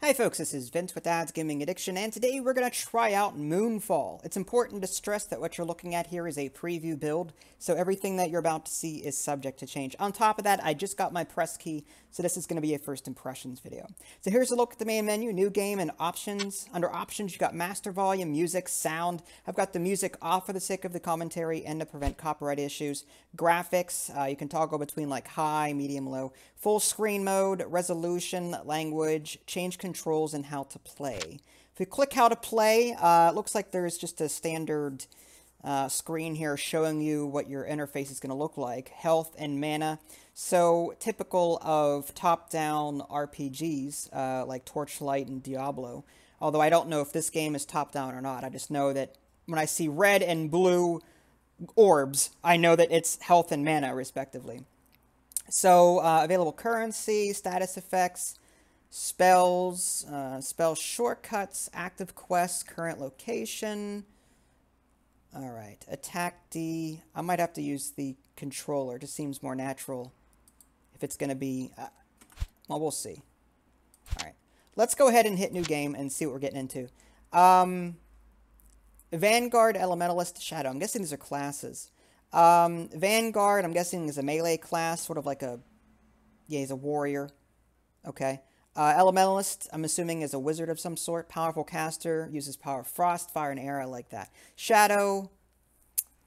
Hi folks, this is Vince with Dad's Gaming Addiction, and today we're going to try out Moonfall. It's important to stress that what you're looking at here is a preview build, so everything that you're about to see is subject to change. On top of that, I just got my press key, so this is going to be a first impressions video. So here's a look at the main menu, new game and options. Under options, you got master volume, music, sound. I've got the music off for the sake of the commentary and to prevent copyright issues. Graphics, you can toggle between like high, medium, low. Full screen mode, resolution, language, change controls, and how to play. If we click how to play, it looks like there's just a standard screen here showing you what your interface is going to look like. Health and mana. So typical of top-down RPGs like Torchlight and Diablo. Although I don't know if this game is top-down or not. I just know that when I see red and blue orbs, I know that it's health and mana respectively. So, available currency, status effects, spells, spell shortcuts, active quests, current location. Alright, attack D. I might have to use the controller. It just seems more natural if it's going to be... well, we'll see. Alright, let's go ahead and hit new game and see what we're getting into. Vanguard, Elementalist, Shadow. I'm guessing these are classes. Vanguard, I'm guessing, is a melee class, sort of like a... yeah, he's a warrior. Okay. Elementalist, I'm assuming, is a wizard of some sort. Powerful caster, uses power of frost, fire, and air. I like that. Shadow,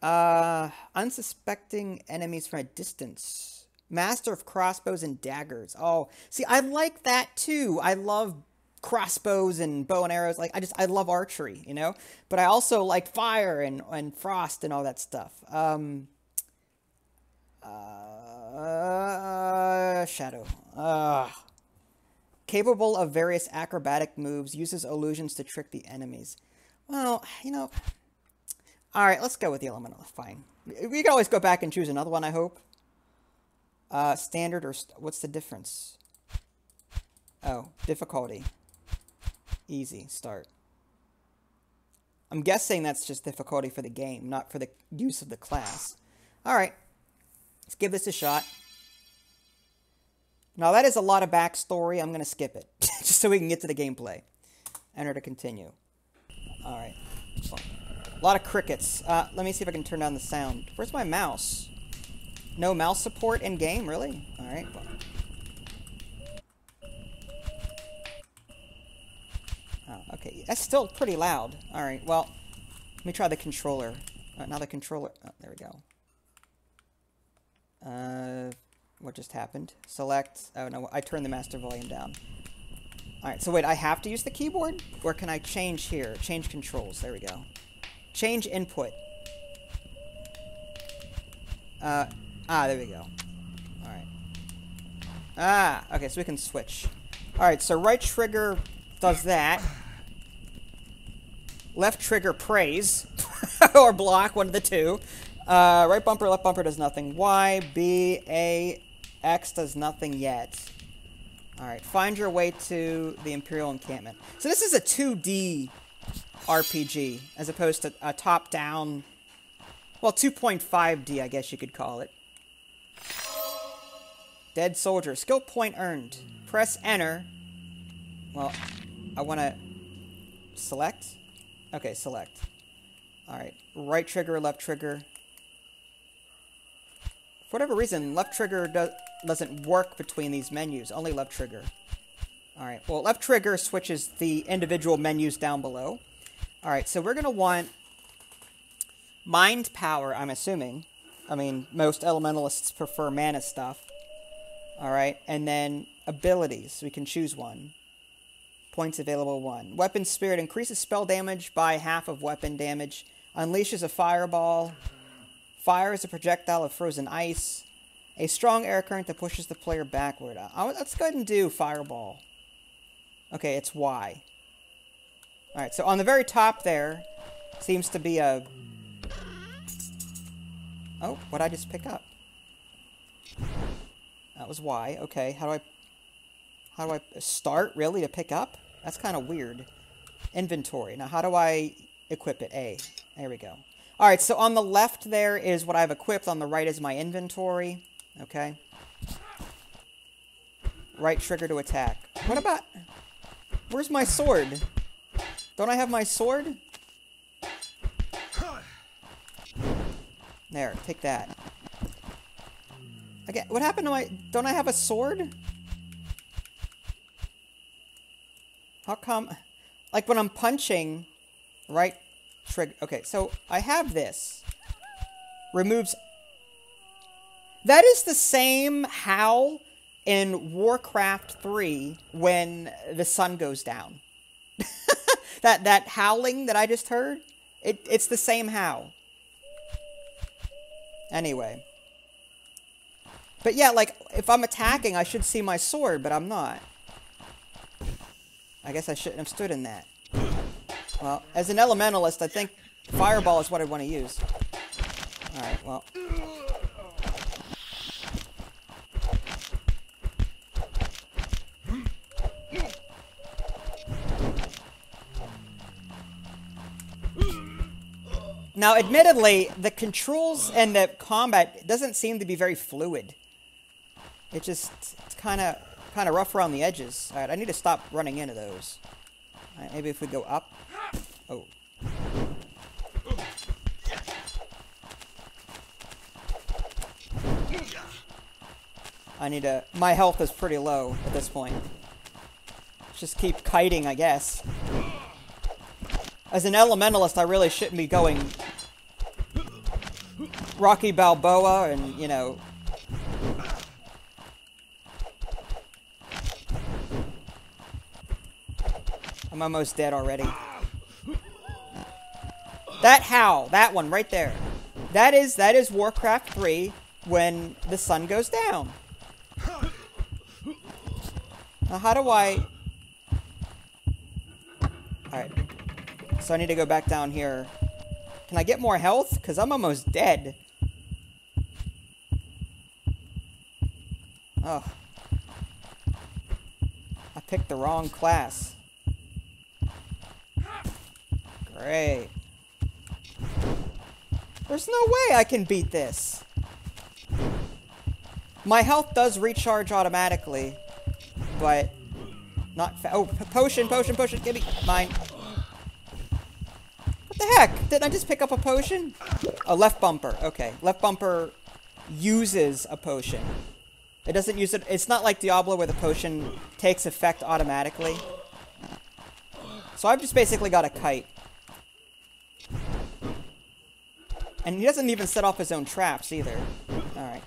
unsuspecting enemies from a distance. Master of crossbows and daggers. Oh, see, I like that too. I love crossbows and bow and arrows. Like, I love archery, you know? But I also like fire and frost and all that stuff. Shadow. Capable of various acrobatic moves, uses illusions to trick the enemies. Well, you know... Alright, let's go with the elemental. Fine. We can always go back and choose another one, I hope. Standard or... what's the difference? Oh, difficulty. Easy. Start. I'm guessing that's just difficulty for the game, not for the use of the class. Alright. Let's give this a shot. Now, that is a lot of backstory. I'm going to skip it, just so we can get to the gameplay. Enter to continue. Alright. A lot of crickets. Let me see if I can turn down the sound. Where's my mouse? No mouse support in game? Really? Alright. Oh, okay. That's still pretty loud. Alright, well, let me try the controller. Now the controller... oh, there we go. What just happened? Select... oh, no, I turned the master volume down. Alright, so wait, I have to use the keyboard? Or can I change here? Change controls. There we go. Change input. There we go. Alright. Okay, so we can switch. Alright, so right trigger does that. Left trigger prays. Or block, one of the two. Right bumper, left bumper does nothing. Y, B, A, X does nothing yet. Alright, find your way to the Imperial Encampment. So this is a 2D RPG, as opposed to a top-down... well, 2.5D, I guess you could call it. Dead soldier. Skill point earned. Press enter. Well, I want to... select? Okay, select. Alright, right trigger, left trigger. For whatever reason, left trigger doesn't work between these menus. Only left trigger. Alright, well, left trigger switches the individual menus down below. Alright, so we're going to want mind power, I'm assuming. I mean, most elementalists prefer mana stuff. Alright, and then abilities. We can choose one. Points available 1. Weapon Spirit increases spell damage by half of weapon damage. Unleashes a fireball. Fires a projectile of frozen ice. A strong air current that pushes the player backward. Let's go ahead and do fireball. Okay, it's Y. Alright, so on the very top there seems to be a... oh, what'd I just pick up? That was Y. Okay, how do I start, really, to pick up? That's kind of weird. Inventory. Now, how do I equip it? A. There we go. Alright, so on the left there is what I've equipped. On the right is my inventory. Okay. Right trigger to attack. What about... Where's my sword? Don't I have my sword? There, take that. Again, what happened to my... Don't I have a sword? How come... Like, when I'm punching... Right trigger... Okay, so I have this. Removes... That is the same howl in Warcraft 3 when the sun goes down. that howling that I just heard, it's the same howl. Anyway. But yeah, like, if I'm attacking, I should see my sword, but I'm not. I guess I shouldn't have stood in that. Well, as an elementalist, I think fireball is what I want to use. Alright, well... Now, admittedly, the controls and the combat doesn't seem to be very fluid. It's kind of rough around the edges. All right, I need to stop running into those. All right, maybe if we go up. Oh. I need to... My health is pretty low at this point. Just keep kiting, I guess. As an elementalist, I really shouldn't be going Rocky Balboa and, you know... I'm almost dead already. That howl, that one right there. That is Warcraft 3 when the sun goes down. Now how do I... Alright. So I need to go back down here. Can I get more health? Because I'm almost dead. Oh. I picked the wrong class. Great. There's no way I can beat this. My health does recharge automatically, but not oh, potion, give me mine. What the heck? Didn't I just pick up a potion? Oh, left bumper. Okay, left bumper uses a potion. It doesn't use it. It's not like Diablo where the potion takes effect automatically. So I've just basically got a kite. And he doesn't even set off his own traps either. Alright.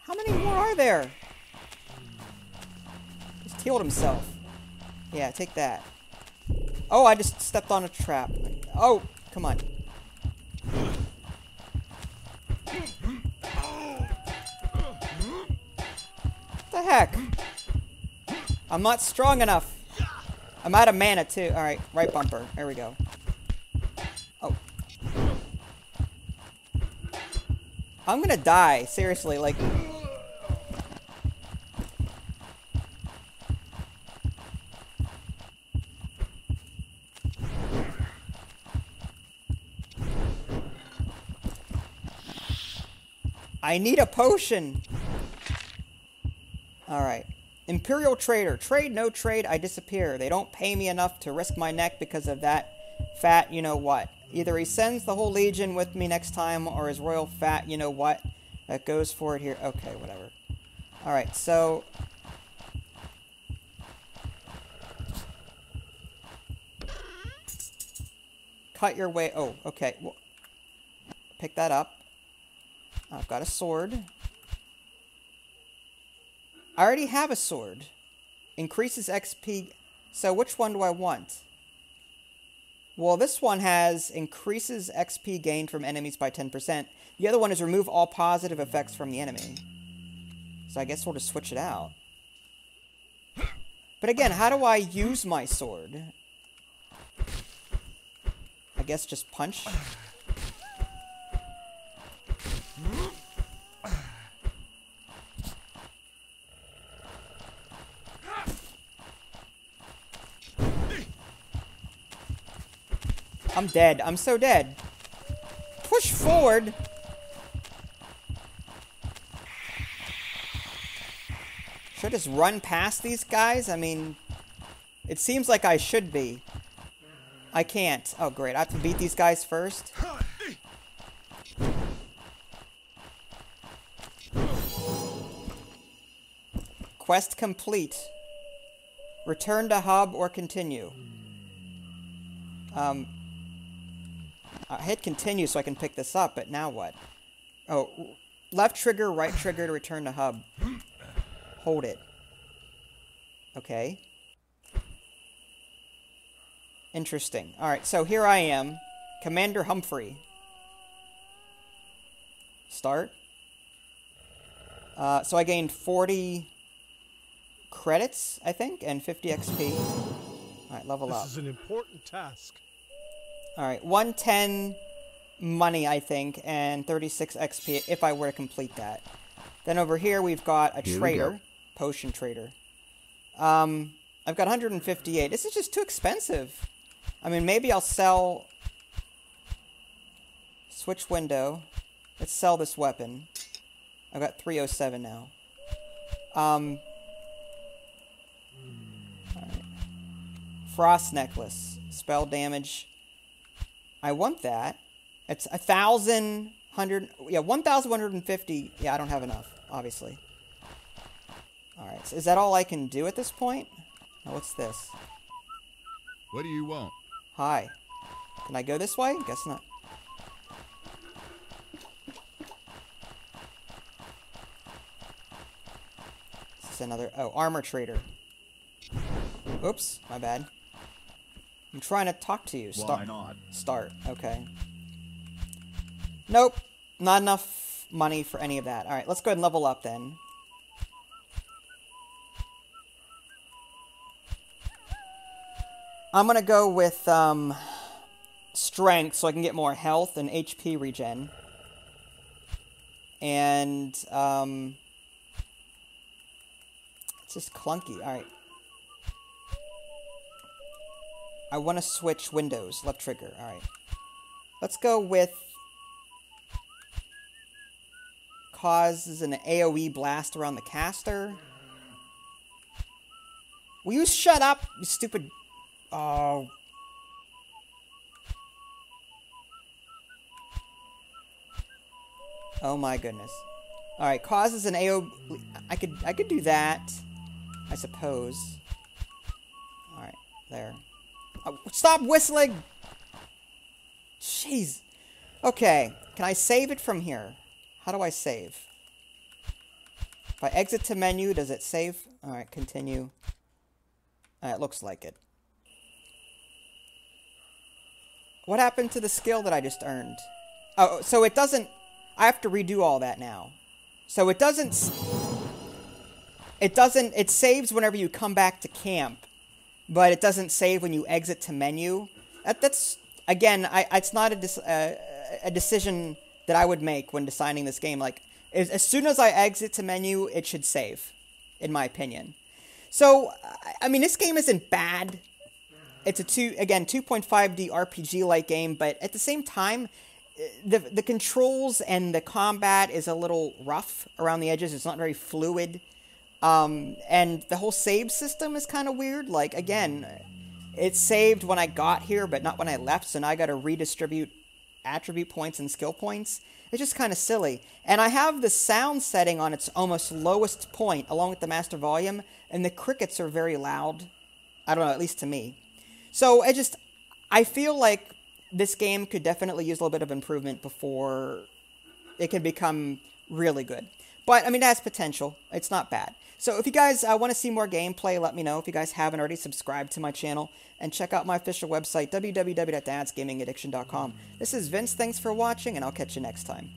How many more are there? Just healed himself. Yeah, take that. Oh, I just stepped on a trap. Oh, come on. What the heck? I'm not strong enough. I'm out of mana too. Alright, right bumper. There we go. Oh. I'm gonna die. Seriously, like... I need a potion! Alright. Imperial Trader. Trade, no trade, I disappear. They don't pay me enough to risk my neck because of that fat you-know-what. Either he sends the whole Legion with me next time, or his royal fat you-know-what that goes for it here. Okay, whatever. Alright, so... Cut your way... Oh, okay. Well, pick that up. I've got a sword. I already have a sword. Increases XP. So which one do I want? Well, this one has increases XP gained from enemies by 10%. The other one is remove all positive effects from the enemy. So I guess we'll just switch it out. But again, how do I use my sword? I guess just punch. I'm dead. I'm so dead. Push forward. Should I just run past these guys? I mean, it seems like I should be. I can't. Oh, great. I have to beat these guys first? Quest complete. Return to hub or continue. I hit continue so I can pick this up, but now what? Oh, left trigger, right trigger to return to hub. Hold it. Okay. Interesting. Alright, so here I am. Commander Humphrey. Start. So I gained 40 credits, I think, and 50 XP. Alright, level up. This is an important task. Alright, 110 money, I think, and 36 XP if I were to complete that. Then over here we've got a trader. Potion trader. I've got 158. This is just too expensive. I mean, maybe I'll sell... Switch window. Let's sell this weapon. I've got 307 now. Alright. Frost necklace. Spell damage. I want that. It's 1,100... Yeah, 1,150. Yeah, I don't have enough, obviously. Alright, so is that all I can do at this point? Oh, what's this? What do you want? Hi. Can I go this way? Guess not. This is another... Oh, armor trader. Oops, my bad. I'm trying to talk to you. Why not? Start. Okay. Nope. Not enough money for any of that. Alright, let's go ahead and level up then. I'm gonna go with, strength so I can get more health and HP regen. And, it's just clunky. Alright. I want to switch windows. Left trigger. Alright. Let's go with... Causes an AoE blast around the caster. Will you shut up, you stupid... Oh. Oh my goodness. Alright, causes an AoE... I could do that, I suppose. Alright, there. Oh, stop whistling! Jeez. Okay, can I save it from here? How do I save? If I exit to menu, does it save? Alright, continue. It looks like it. What happened to the skill that I just earned? Oh, so it doesn't... I have to redo all that now. So it doesn't... It saves whenever you come back to camp. But it doesn't save when you exit to menu. That's... Again, it's not a decision that I would make when designing this game. Like, as soon as I exit to menu, it should save. In my opinion. So, I mean, this game isn't bad. It's a 2.5D RPG-like game, but at the same time, the controls and the combat is a little rough around the edges. It's not very fluid. And the whole save system is kind of weird. Like, again, it saved when I got here, but not when I left, so now I gotta redistribute attribute points and skill points. It's just kind of silly. And I have the sound setting on its almost lowest point, along with the master volume, and the crickets are very loud. I don't know, at least to me. So, I feel like this game could definitely use a little bit of improvement before it can become really good. But, I mean, it has potential. It's not bad. So, if you guys want to see more gameplay, let me know. If you guys haven't already, subscribe to my channel. And check out my official website, www.dadsgamingaddiction.com. This is Vince. Thanks for watching, and I'll catch you next time.